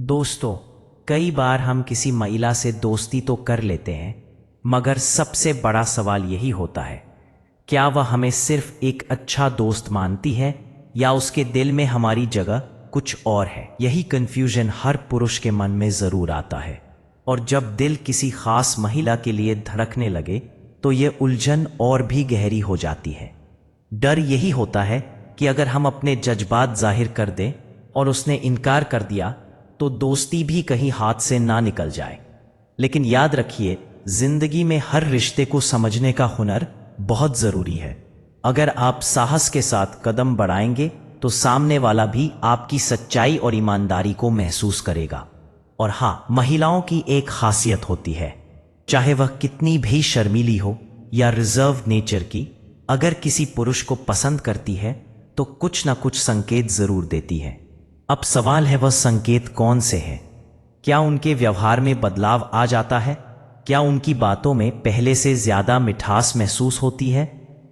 दोस्तों, कई बार हम किसी महिला से दोस्ती तो कर लेते हैं, मगर सबसे बड़ा सवाल यही होता है, क्या वह हमें सिर्फ एक अच्छा दोस्त मानती है या उसके दिल में हमारी जगह कुछ और है। यही कंफ्यूजन हर पुरुष के मन में ज़रूर आता है, और जब दिल किसी खास महिला के लिए धड़कने लगे तो ये उलझन और भी गहरी हो जाती है। डर यही होता है कि अगर हम अपने जज्बात जाहिर कर दें और उसने इनकार कर दिया तो दोस्ती भी कहीं हाथ से ना निकल जाए। लेकिन याद रखिए, जिंदगी में हर रिश्ते को समझने का हुनर बहुत ज़रूरी है। अगर आप साहस के साथ कदम बढ़ाएंगे तो सामने वाला भी आपकी सच्चाई और ईमानदारी को महसूस करेगा। और हाँ, महिलाओं की एक खासियत होती है, चाहे वह कितनी भी शर्मीली हो या रिजर्व नेचर की, अगर किसी पुरुष को पसंद करती है तो कुछ ना कुछ संकेत ज़रूर देती है। अब सवाल है, वह संकेत कौन से हैं? क्या उनके व्यवहार में बदलाव आ जाता है? क्या उनकी बातों में पहले से ज़्यादा मिठास महसूस होती है?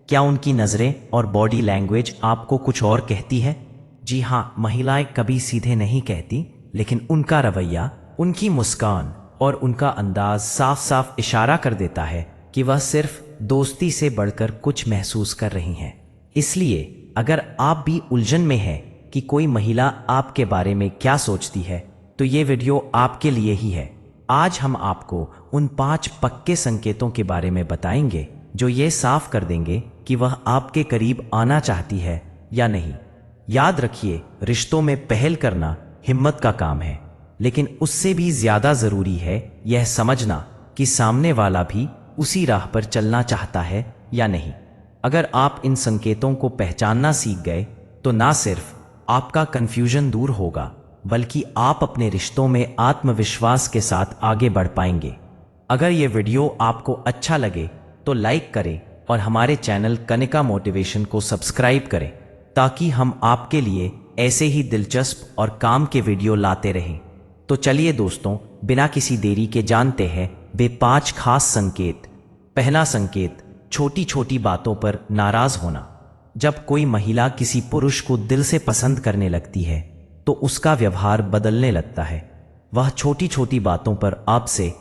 क्या उनकी नज़रें और बॉडी लैंग्वेज आपको कुछ और कहती है? जी हाँ, महिलाएं कभी सीधे नहीं कहती, लेकिन उनका रवैया, उनकी मुस्कान और उनका अंदाज साफ साफ इशारा कर देता है कि वह सिर्फ दोस्ती से बढ़कर कुछ महसूस कर रही हैं। इसलिए अगर आप भी उलझन में हैं कि कोई महिला आपके बारे में क्या सोचती है, तो ये वीडियो आपके लिए ही है। आज हम आपको उन 5 पक्के संकेतों के बारे में बताएंगे जो ये साफ कर देंगे कि वह आपके करीब आना चाहती है या नहीं। याद रखिए, रिश्तों में पहल करना हिम्मत का काम है, लेकिन उससे भी ज्यादा जरूरी है यह समझना कि सामने वाला भी उसी राह पर चलना चाहता है या नहीं। अगर आप इन संकेतों को पहचानना सीख गए तो ना सिर्फ आपका कंफ्यूजन दूर होगा, बल्कि आप अपने रिश्तों में आत्मविश्वास के साथ आगे बढ़ पाएंगे। अगर ये वीडियो आपको अच्छा लगे तो लाइक करें और हमारे चैनल कनिका मोटिवेशन को सब्सक्राइब करें, ताकि हम आपके लिए ऐसे ही दिलचस्प और काम के वीडियो लाते रहें। तो चलिए दोस्तों, बिना किसी देरी के जानते हैं वे 5 खास संकेत। पहला संकेत, छोटी छोटी बातों पर नाराज होना। जब कोई महिला किसी पुरुष को दिल से पसंद करने लगती है तो उसका व्यवहार बदलने लगता है। वह छोटी छोटी बातों पर आपसे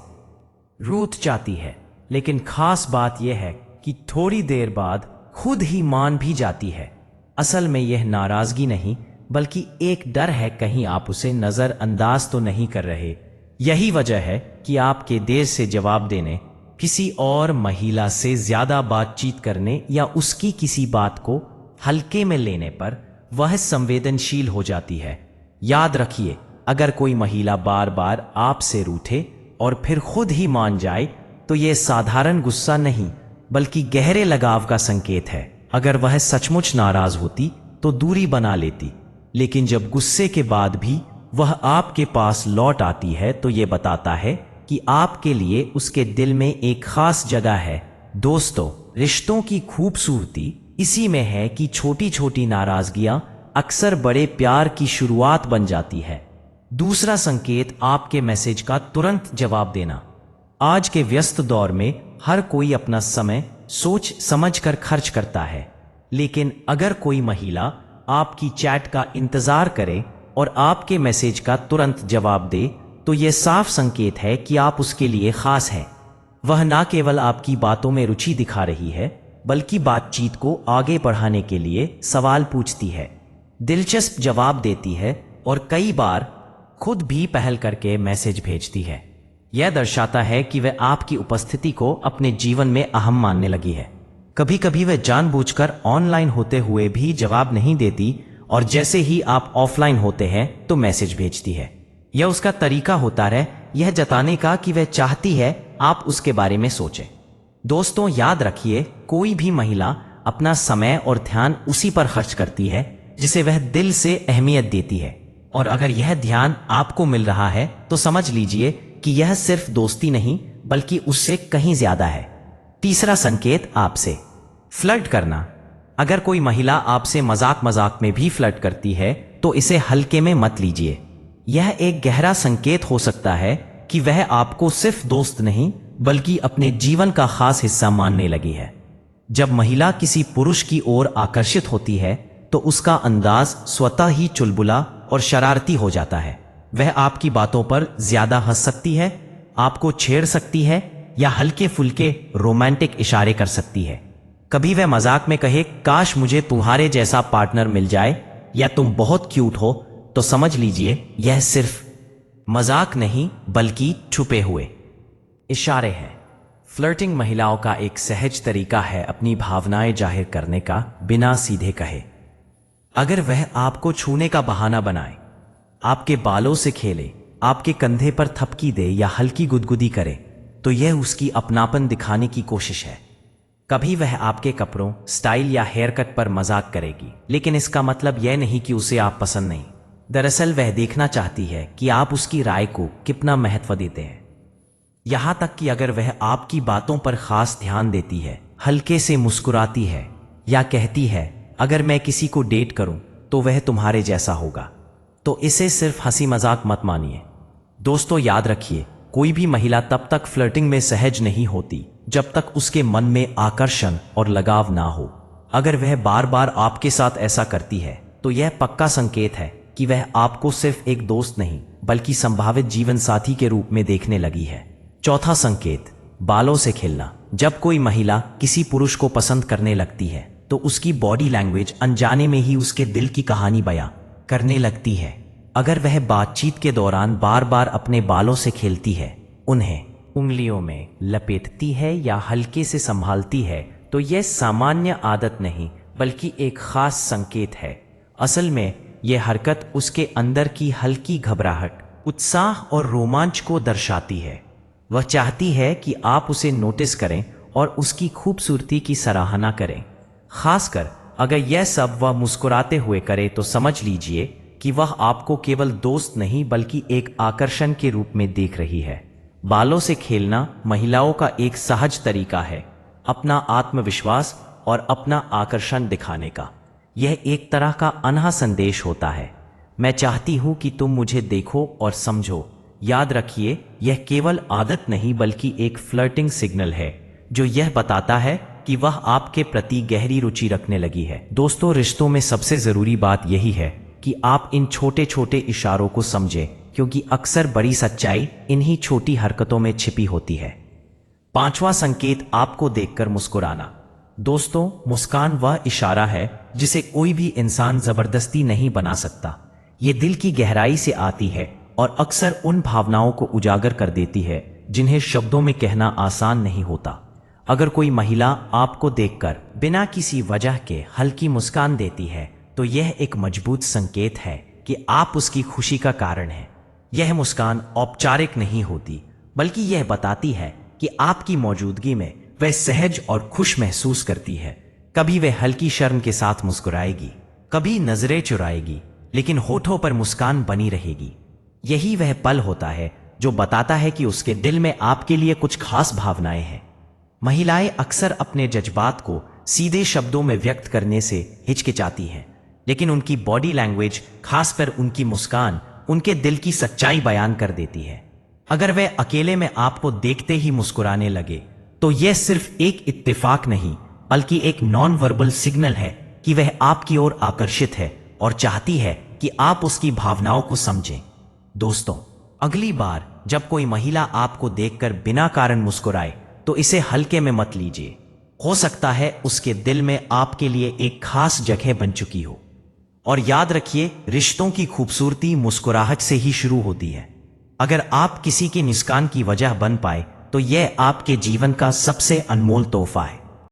रूठ जाती है, लेकिन खास बात यह है कि थोड़ी देर बाद खुद ही मान भी जाती है। असल में यह नाराजगी नहीं, बल्कि एक डर है, कहीं आप उसे नजरअंदाज तो नहीं कर रहे। यही वजह है कि आपके देर से जवाब देने, किसी और महिला से ज्यादा बातचीत करने या उसकी किसी बात को हल्के में लेने पर वह संवेदनशील हो जाती है। याद रखिए, अगर कोई महिला बार बार आपसे रूठे और फिर खुद ही मान जाए तो यह साधारण गुस्सा नहीं, बल्कि गहरे लगाव का संकेत है। अगर वह सचमुच नाराज होती तो दूरी बना लेती, लेकिन जब गुस्से के बाद भी वह आपके पास लौट आती है तो यह बताता है कि आपके लिए उसके दिल में एक खास जगह है। दोस्तों, रिश्तों की खूबसूरती इसी में है कि छोटी छोटी नाराजगियां अक्सर बड़े प्यार की शुरुआत बन जाती है। दूसरा संकेत, आपके मैसेज का तुरंत जवाब देना। आज के व्यस्त दौर में हर कोई अपना समय सोच समझ कर खर्च करता है, लेकिन अगर कोई महिला आपकी चैट का इंतजार करे और आपके मैसेज का तुरंत जवाब दे तो यह साफ संकेत है कि आप उसके लिए खास हैं। वह ना केवल आपकी बातों में रुचि दिखा रही है, बल्कि बातचीत को आगे बढ़ाने के लिए सवाल पूछती है, दिलचस्प जवाब देती है और कई बार खुद भी पहल करके मैसेज भेजती है। यह दर्शाता है कि वह आपकी उपस्थिति को अपने जीवन में अहम मानने लगी है। कभी कभी वह जानबूझकर ऑनलाइन होते हुए भी जवाब नहीं देती, और जैसे ही आप ऑफलाइन होते हैं तो मैसेज भेजती है। यह उसका तरीका होता है यह जताने का कि वह चाहती है आप उसके बारे में सोचें। दोस्तों, याद रखिए, कोई भी महिला अपना समय और ध्यान उसी पर खर्च करती है जिसे वह दिल से अहमियत देती है, और अगर यह ध्यान आपको मिल रहा है तो समझ लीजिए कि यह सिर्फ दोस्ती नहीं, बल्कि उससे कहीं ज्यादा है। तीसरा संकेत, आपसे फ्लर्ट करना। अगर कोई महिला आपसे मजाक मजाक में भी फ्लर्ट करती है तो इसे हल्के में मत लीजिए। यह एक गहरा संकेत हो सकता है कि वह आपको सिर्फ दोस्त नहीं, बल्कि अपने जीवन का खास हिस्सा मानने लगी है। जब महिला किसी पुरुष की ओर आकर्षित होती है तो उसका अंदाज स्वतः ही चुलबुला और शरारती हो जाता है। वह आपकी बातों पर ज्यादा हंस सकती है, आपको छेड़ सकती है या हल्के फुल्के रोमांटिक इशारे कर सकती है। कभी वह मजाक में कहे, काश मुझे तुम्हारे जैसा पार्टनर मिल जाए, या तुम बहुत क्यूट हो, तो समझ लीजिए यह सिर्फ मजाक नहीं बल्कि छुपे हुए इशारे हैं। फ्लर्टिंग महिलाओं का एक सहज तरीका है अपनी भावनाएं जाहिर करने का, बिना सीधे कहे। अगर वह आपको छूने का बहाना बनाए, आपके बालों से खेले, आपके कंधे पर थपकी दे या हल्की गुदगुदी करे, तो यह उसकी अपनापन दिखाने की कोशिश है। कभी वह आपके कपड़ों, स्टाइल या हेयर कट पर मजाक करेगी, लेकिन इसका मतलब यह नहीं कि उसे आप पसंद नहीं। दरअसल वह देखना चाहती है कि आप उसकी राय को कितना महत्व देते हैं। यहां तक कि अगर वह आपकी बातों पर खास ध्यान देती है, हल्के से मुस्कुराती है या कहती है, अगर मैं किसी को डेट करूं तो वह तुम्हारे जैसा होगा, तो इसे सिर्फ हंसी मजाक मत मानिए। दोस्तों याद रखिए, कोई भी महिला तब तक फ्लर्टिंग में सहज नहीं होती जब तक उसके मन में आकर्षण और लगाव ना हो। अगर वह बार बार आपके साथ ऐसा करती है तो यह पक्का संकेत है कि वह आपको सिर्फ एक दोस्त नहीं बल्कि संभावित जीवन साथी के रूप में देखने लगी है। चौथा संकेत, बालों से खेलना। जब कोई महिला किसी पुरुष को पसंद करने लगती है तो उसकी बॉडी लैंग्वेज अनजाने में ही उसके दिल की कहानी बयां करने लगती है। अगर वह बातचीत के दौरान बार बार अपने बालों से खेलती है, उन्हें उंगलियों में लपेटती है या हल्के से संभालती है, तो यह सामान्य आदत नहीं बल्कि एक खास संकेत है। असल में यह हरकत उसके अंदर की हल्की घबराहट, उत्साह और रोमांच को दर्शाती है। वह चाहती है कि आप उसे नोटिस करें और उसकी खूबसूरती की सराहना करें। खासकर अगर यह सब वह मुस्कुराते हुए करे तो समझ लीजिए कि वह आपको केवल दोस्त नहीं बल्कि एक आकर्षण के रूप में देख रही है। बालों से खेलना महिलाओं का एक सहज तरीका है अपना आत्मविश्वास और अपना आकर्षण दिखाने का। यह एक तरह का अनहा संदेश होता है, मैं चाहती हूं कि तुम मुझे देखो और समझो। याद रखिए, यह केवल आदत नहीं बल्कि एक फ्लर्टिंग सिग्नल है जो यह बताता है कि वह आपके प्रति गहरी रुचि रखने लगी है। दोस्तों, रिश्तों में सबसे जरूरी बात यही है कि आप इन छोटे छोटे इशारों को समझें, क्योंकि अक्सर बड़ी सच्चाई इन्हीं छोटी हरकतों में छिपी होती है। पांचवा संकेत, आपको देखकर मुस्कुराना। दोस्तों, मुस्कान वह इशारा है जिसे कोई भी इंसान जबरदस्ती नहीं बना सकता। ये दिल की गहराई से आती है और अक्सर उन भावनाओं को उजागर कर देती है जिन्हें शब्दों में कहना आसान नहीं होता। अगर कोई महिला आपको देखकर बिना किसी वजह के हल्की मुस्कान देती है तो यह एक मजबूत संकेत है कि आप उसकी खुशी का कारण हैं। यह मुस्कान औपचारिक नहीं होती बल्कि यह बताती है कि आपकी मौजूदगी में वह सहज और खुश महसूस करती है। कभी वह हल्की शर्म के साथ मुस्कुराएगी, कभी नजरें चुराएगी, लेकिन होठों पर मुस्कान बनी रहेगी। यही वह पल होता है जो बताता है कि उसके दिल में आपके लिए कुछ खास भावनाएं हैं। महिलाएं अक्सर अपने जज्बात को सीधे शब्दों में व्यक्त करने से हिचकिचाती हैं, लेकिन उनकी बॉडी लैंग्वेज, खासकर उनकी मुस्कान, उनके दिल की सच्चाई बयान कर देती है। अगर वह अकेले में आपको देखते ही मुस्कुराने लगे तो यह सिर्फ एक इत्तेफाक नहीं बल्कि एक नॉन वर्बल सिग्नल है कि वह आपकी ओर आकर्षित है और चाहती है कि आप उसकी भावनाओं को समझें। दोस्तों, अगली बार जब कोई महिला आपको देखकर बिना कारण मुस्कुराए तो इसे हल्के में मत लीजिए। हो सकता है उसके दिल में आपके लिए एक खास जगह बन चुकी हो। और याद रखिए, रिश्तों की खूबसूरती मुस्कुराहट से ही शुरू होती है। अगर आप किसी की मुस्कान की वजह बन पाए तो यह आपके जीवन का सबसे अनमोल तोहफा है।